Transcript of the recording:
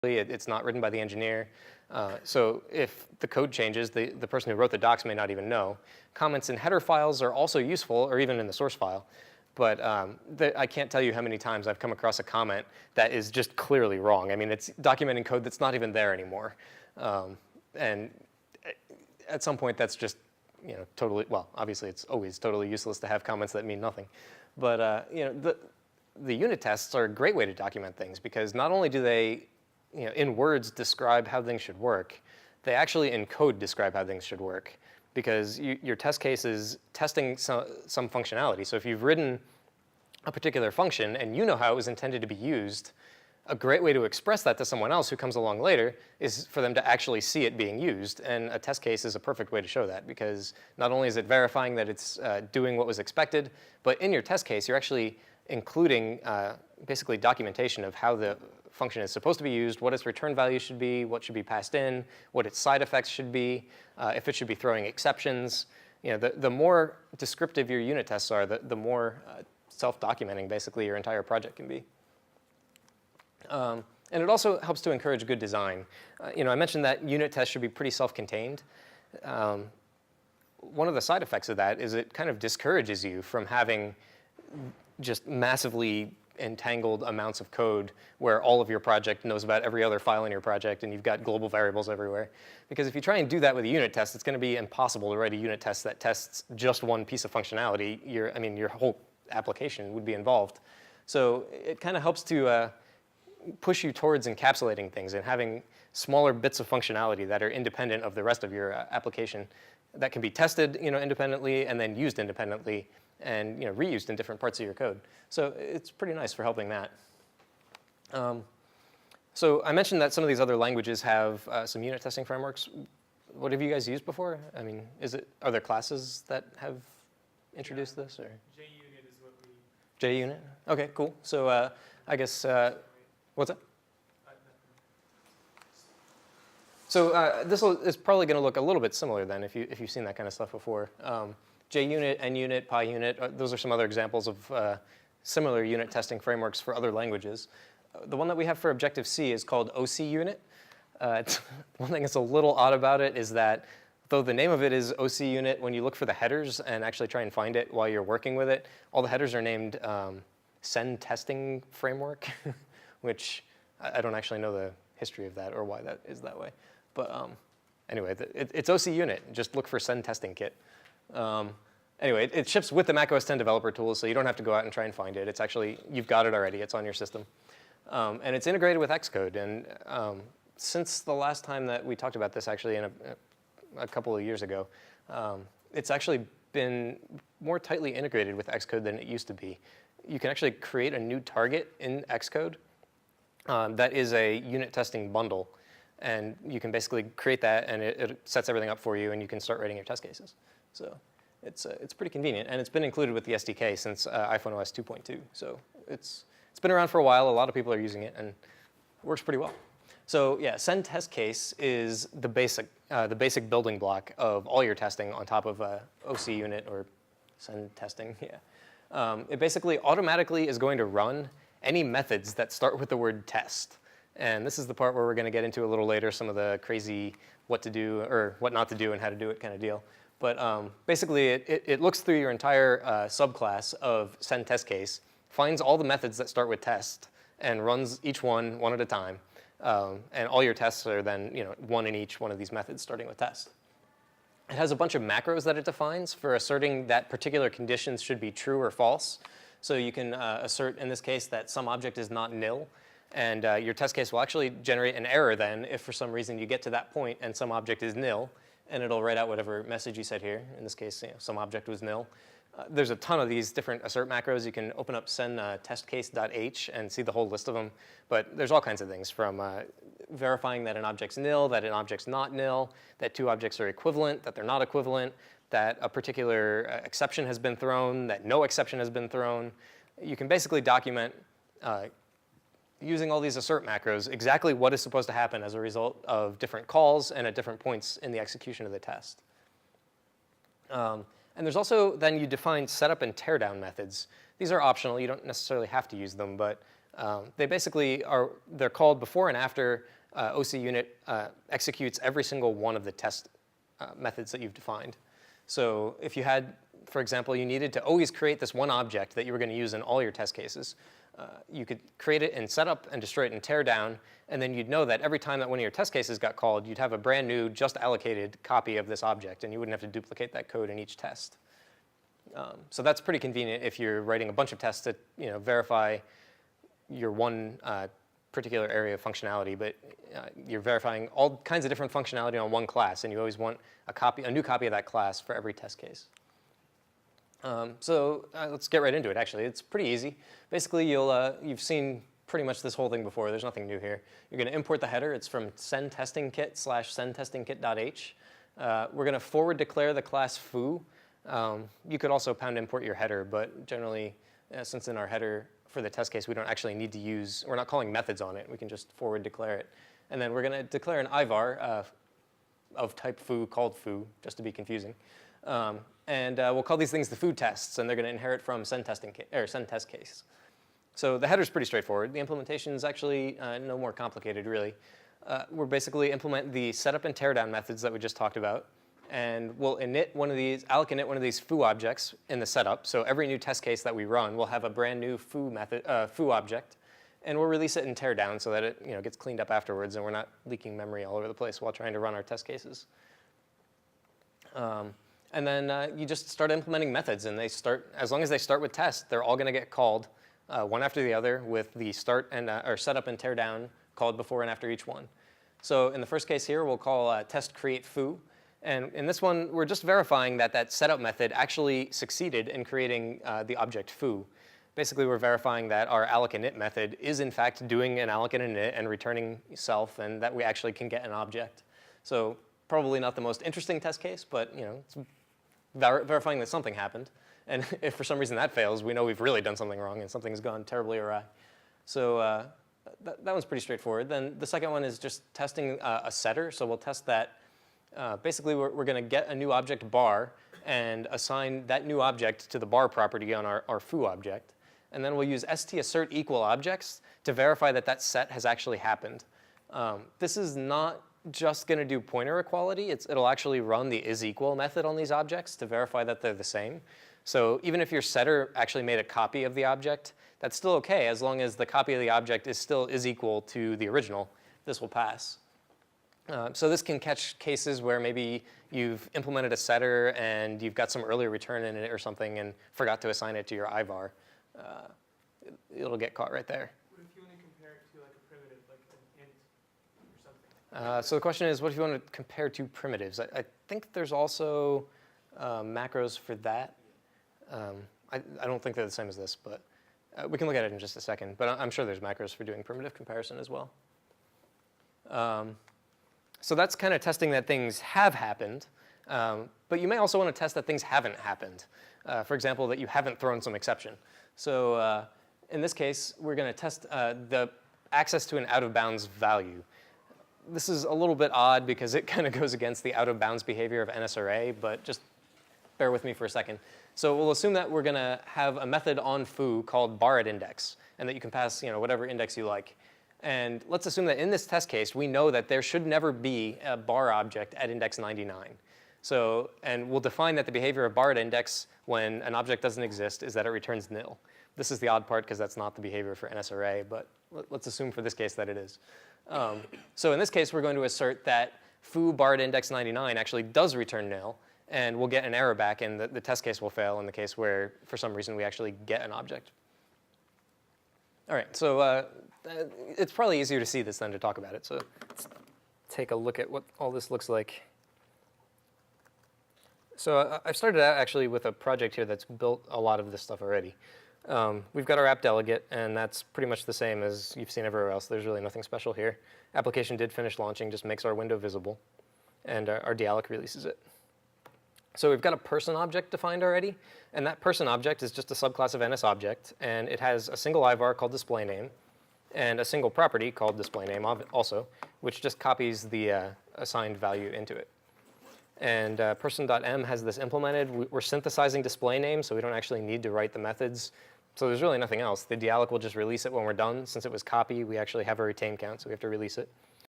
It's not written by the engineer. So if the code changes, the person who wrote the docs may not even know. Comments in header files are also useful, or even in the source file. But I can't tell you how many times I've come across a comment that is just clearly wrong. I mean, it's documenting code that's not even there anymore. And at some point, that's just totally, well, obviously, it's always totally useless to have comments that mean nothing. But the unit tests are a great way to document things because not only do they in words describe how things should work, they actually in code describe how things should work because your test case is testing some functionality. So if you've written a particular function and you know how it was intended to be used, a great way to express that to someone else who comes along later is for them to actually see it being used. And a test case is a perfect way to show that because not only is it verifying that it's doing what was expected, but in your test case, you're actually including basically documentation of how the function is supposed to be used, what its return value should be, what should be passed in, what its side effects should be, if it should be throwing exceptions. The more descriptive your unit tests are, the more self-documenting basically your entire project can be. And it also helps to encourage good design. I mentioned that unit tests should be pretty self-contained. One of the side effects of that is it kind of discourages you from having just massively entangled amounts of code where all of your project knows about every other file in your project and you've got global variables everywhere. Because if you try and do that with a unit test, it's going to be impossible to write a unit test that tests just one piece of functionality. Your whole application would be involved. So it kind of helps to push you towards encapsulating things and having smaller bits of functionality that are independent of the rest of your application that can be tested independently and then used independently and reused in different parts of your code. So it's pretty nice for helping that. So I mentioned that some of these other languages have some unit testing frameworks. What have you guys used before? I mean, are there classes that have introduced this? Or? JUnit is what we... JUnit? OK, cool. So I guess, what's that? So this is probably going to look a little bit similar then if you've seen that kind of stuff before. JUnit, NUnit, PyUnit, those are some other examples of similar unit testing frameworks for other languages. The one that we have for Objective-C is called OCUnit. One thing that's a little odd about it is that though the name of it is OCUnit, when you look for the headers and actually try and find it while you're working with it, all the headers are named Send Testing Framework, which I don't actually know the history of that or why that is that way. But anyway, it's OCUnit. Just look for Send Testing Kit. Anyway, it ships with the macOS 10 developer tools, so you don't have to go out and try and find it. It's actually, you've got it already. It's on your system. And it's integrated with Xcode. And since the last time that we talked about this, actually, in a couple of years ago, it's actually been more tightly integrated with Xcode than it used to be. You can actually create a new target in Xcode that is a unit testing bundle. And you can basically create that, and it sets everything up for you, and you can start writing your test cases. So it's pretty convenient, and it's been included with the SDK since iPhone OS 2.2. So it's been around for a while. A lot of people are using it, and it works pretty well. So yeah, Send Test Case is the basic building block of all your testing on top of OCUnit or Send Testing. Yeah, it basically automatically is going to run any methods that start with the word test. And this is the part where we're going to get into a little later, some of the crazy what to do or what not to do and how to do it kind of deal. But basically, it looks through your entire subclass of Send Test Case, finds all the methods that start with test, and runs each one at a time. And all your tests are then one in each one of these methods starting with test. It has a bunch of macros that it defines for asserting that particular conditions should be true or false. So you can assert, in this case, that some object is not nil. And your test case will actually generate an error then if for some reason you get to that point and some object is nil. And it'll write out whatever message you said here. In this case, some object was nil. There's a ton of these different assert macros. You can open up send testcase.h and see the whole list of them. But there's all kinds of things from verifying that an object's nil, that an object's not nil, that two objects are equivalent, that they're not equivalent, that a particular exception has been thrown, that no exception has been thrown. You can basically document using all these assert macros, exactly what is supposed to happen as a result of different calls and at different points in the execution of the test. And there's also, then you define setup and teardown methods. These are optional. You don't necessarily have to use them, but They basically they're called before and after OC unit executes every single one of the test methods that you've defined. So if you had, for example, you needed to always create this one object that you were going to use in all your test cases, you could create it and set up and destroy it and tear down, and then you'd know that every time that one of your test cases got called, you'd have a brand new, just allocated copy of this object, and you wouldn't have to duplicate that code in each test. So that's pretty convenient if you're writing a bunch of tests to verify your one particular area of functionality, but you're verifying all kinds of different functionality on one class, and you always want a new copy of that class for every test case. Let's get right into it, actually. It's pretty easy. Basically, you've seen pretty much this whole thing before. There's nothing new here. You're going to import the header. It's from sendtestingkit/sendtestingkit.h. We're going to forward declare the class foo. You could also pound import your header, but generally, since in our header for the test case, we don't actually need to use, we're not calling methods on it. We can just forward declare it. And then we're going to declare an ivar of type foo called foo, just to be confusing. We'll call these things the foo tests, and they're going to inherit from send test case. So the header's pretty straightforward. The implementation is actually no more complicated, really. We'll basically implement the setup and teardown methods that we just talked about, and we'll allocate one of these foo objects in the setup. So every new test case that we run will have a brand new foo object, and we'll release it in teardown so that it gets cleaned up afterwards, and we're not leaking memory all over the place while trying to run our test cases. And then you just start implementing methods, and as long as they start with test, they're all going to get called one after the other with the start and or setup and teardown called before and after each one. So in the first case here, we'll call test create foo, and in this one, we're just verifying that that setup method actually succeeded in creating the object foo. Basically, we're verifying that our alloc init method is in fact doing an alloc init and returning self, and that we actually can get an object. So probably not the most interesting test case, but it's verifying that something happened. And if for some reason that fails, we know we've really done something wrong and something's gone terribly awry. So that one's pretty straightforward. Then the second one is just testing a setter. So we'll test that. Basically, we're going to get a new object bar and assign that new object to the bar property on our foo object. And then we'll use stassert equal objects to verify that that set has actually happened. This is not just going to do pointer equality. It'll actually run the isEqual method on these objects to verify that they're the same. So even if your setter actually made a copy of the object, that's still OK as long as the copy of the object is still isEqual to the original. This will pass. So this can catch cases where maybe you've implemented a setter and you've got some earlier return in it or something and forgot to assign it to your ivar. It'll get caught right there. What if you want to compare it to like a primitive, like an int or something? So the question is, what if you want to compare two primitives? I think there's also macros for that. I don't think they're the same as this, but we can look at it in just a second. But I'm sure there's macros for doing primitive comparison as well. So that's kind of testing that things have happened. But you may also want to test that things haven't happened. For example, that you haven't thrown some exception. So in this case, we're going to test the access to an out-of-bounds value. This is a little bit odd because it kind of goes against the out-of-bounds behavior of NSRA, but just bear with me for a second. So we'll assume that we're going to have a method on foo called bar@index, and that you can pass whatever index you like. And let's assume that in this test case, we know that there should never be a bar object at index 99. And we'll define that the behavior of bar@index when an object doesn't exist is that it returns nil. This is the odd part because that's not the behavior for NSRA, but let's assume for this case that it is. So in this case, we're going to assert that foo bar@index 99 actually does return nil, and we'll get an error back, and the test case will fail in the case where, for some reason, we actually get an object. All right, so it's probably easier to see this than to talk about it. So let's take a look at what all this looks like. So I've started out actually with a project here that's built a lot of this stuff already. We've got our app delegate, and that's pretty much the same as you've seen everywhere else. There's really nothing special here. Application did finish launching, just makes our window visible, and our dealloc releases it. So we've got a person object defined already, and that person object is just a subclass of NSObject, and it has a single ivar called displayName, and a single property called displayName also, which just copies the assigned value into it. And person.m has this implemented. We're synthesizing displayName, so we don't actually need to write the methods. So there's really nothing else. The dealloc will just release it when we're done. Since it was copy, we actually have a retain count, so we have to release it.